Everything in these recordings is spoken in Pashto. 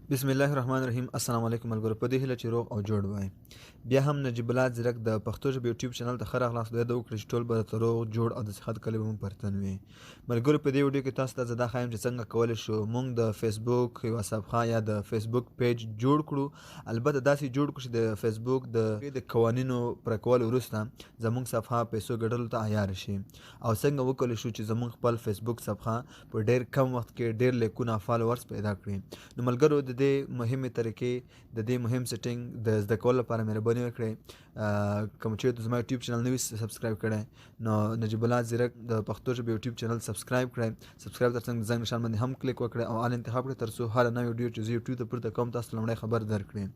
بسم الله الرحمن الرحیم. السلام علیکم ملګرو. په دې هیله چې روغ او جوړ وای. بیا هم نجیب الله ځیرک د پښتو ژبې یوټیوب چینل ته ښه راغلاست. د وکړئ چې ټول به درته روغ جوړ او د صحت کلي به مو پرتن وي. ملګرو په دې ویډیو کې تاسو ته زه دا ښایم چې څنګه کولی شو موږ د فیسبوک یوه صفحه یا د فیسبوک پیج جوړ کړو. البته داسې جوړ کړو چې د فیسبوک د قوانینو پوره کولو وروسته زموږ صفحه پیسو ګټلو ته عیار شي. او څنګه وکولی شو چې زموږ خپل فیسبوک صفحه په ډېر کم وخت کې ډېر لیکونه فالوورز پیدا کړي. نو ملګرو د دې مهمې طریقې د دې مهم سیټینګ د زده کولو لپاره مهرباني وکړئ. کوم چې زما یوټیوب چینل نه وي سبسکرایب کړئ نو نجیب الله ځیرک د پښتو ژبې یوټیوب چینل سبسکرایب کړئ. سبسکرایب ترڅنګ د زنګ نشان باندې هم کلیک وکړئ او آل انتخاب کړئ تر څو هر نوې ویډیو چې زه یوټیوب ته پورته کوم تاسو لومړی خبر درکړي.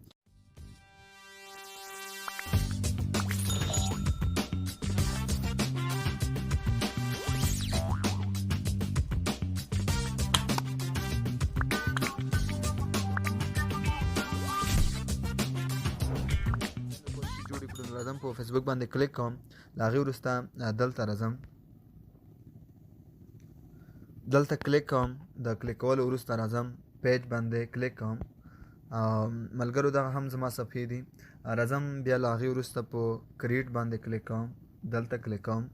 راځم په فیسبوک باندې کلیک کوم. د هغې وروسته دلته راځم، دلته کلیک کوم. د کلیک کولو وروسته راځم پیج باندې کلیک کوم. ملګرو دغه هم زما صفحې دي. راځم بیا له هغې وروسته په کریټ باندې کلیک کوم. دلته کلیک کوم.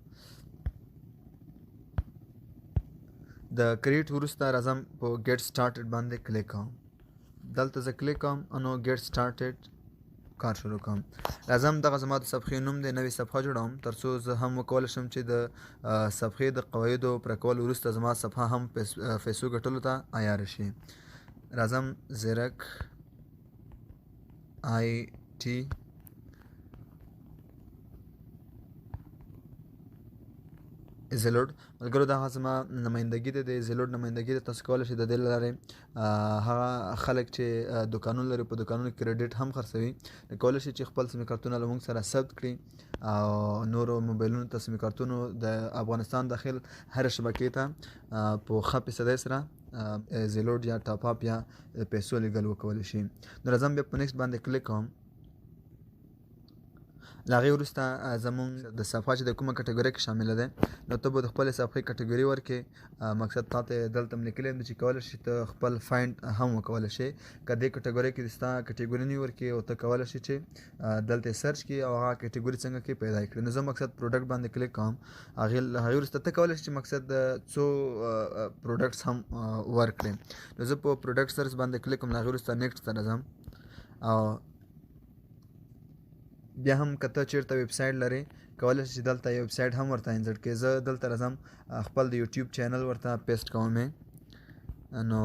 د کریټ وروسته راځم په ګیټ سټارټډ باندې کلیک کوم. دلته زه کلیک کوم نو ګیټ سټارټډ کار شروع کوم. راځم دغه زما د صفحې نوم دی، نوې صفحه جوړوم تر څو زه هم وکولی شم چې د صفحې د قواعدو پوره کولو وروسته زما صفحه هم پیسو ګټلو ته عیاره شي. راځم زیرک آی ټي ایزلوډ. ملګرو دغه زما نمایندګي ده، د ایزلوډ نمایندګي ده. تاسو کولی شئ د دې له لارې هغه خلک چې دوکانونه لري په دوکانونو کې کریډیټ هم خرڅوي کولی شي چې خپل سیمې کارتونه له موږ سره ثبت کړي او نورو موبایلونو ته سیمې کارتونو د افغانستان داخل هر شبکې ته په ښه فیصدۍ سره ایزلوډ یا ټاپ اپ یا پیسو لیږل وکولی شي. نو راځم بیا په نیکسټ باندې کلیک کوم. له هغې وروسته زموږ د صفحه چې د کومه کټګورۍ کې شامله ده نو ته به د خپلې صفحې کټګوري ورکړې. مقصد تا ته دلته م لیکلی دی چې کولی شي ته خپل فایند هم وکولی شي. که دې کټګورۍ کې ستا کټګوري نه ورکړي او ته کولی شي چې دلته یې سرچ کړي او هغه کټګوري څنګه کې پیدا کړي. نو زه مقصد پروډکټ باندې کلیک کوم. هغې وروسته ته کولی شي چې مقصد څو پروډکټس هم ورکړې. نو زه په پروډکټ سرچ باندې کلیک کوم. له هغې وروسته نیکسټ ته راځم او بیا هم که ته چېرته ویب سایټ لرې کولی شي چې دلته یو ویب سایټ هم ورته انسرټ کړې. زه دلته راځم خپل د یوټیوب چینل ورته پیسټ کوم. نو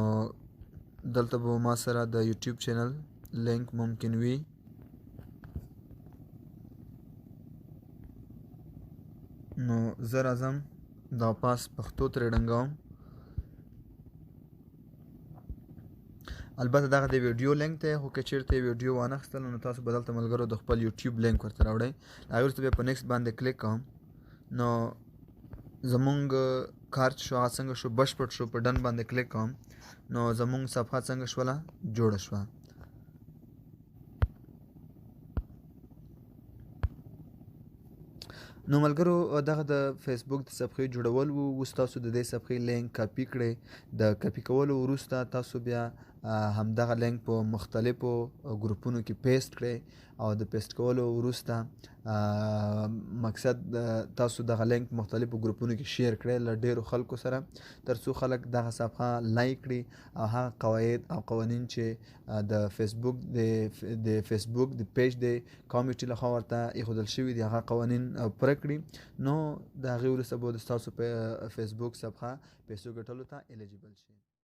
دلته به ما سره د یوټیوب چینل لینک ممکن وي. نو زه راځم دا پاس پښتو ترې ډنګوم. البته دغه د ویډیو لینک دی خو که چېرته یې ویډیو وانخیستل نو تاسو به دلته ملګرو د خپل یوټیوب لینک ورته راوړئ. هغې وروسته بیا په نیکسټ باندې کلیک کوم. نو زمونږ کار چې شو هغه څنګه شو بشپړ شو. په ډن باندې کلیک کوم. نو زمونږ صفحه څنګه شوله جوړه شوه. نو ملګرو دغه د فیسبوک د صفحې جوړول وو. اوس تاسو د دې صفحې لینک کاپي کړئ. د کاپي کولو وروسته تاسو بیا همدغه لینک په مختلفو ګروپونو کې پیسټ کړئ او د پیسټ کولو وروسته مقصد تاسو دغه لینک مختلفو ګروپونو کې شیر کړئ له ډیرو خلکو سره تر څو خلک دغه صفحه لایک کړي او هغه قواعد او قوانین چې د فیسبوک د پیج د کمیټي لخوا ورته ایښودل شوي دي هغه قوانین پوره کړي. نو د هغې وروسته به ستاسو په فیسبوک صفحه پیسو ګټلو ته الیجیبل شي.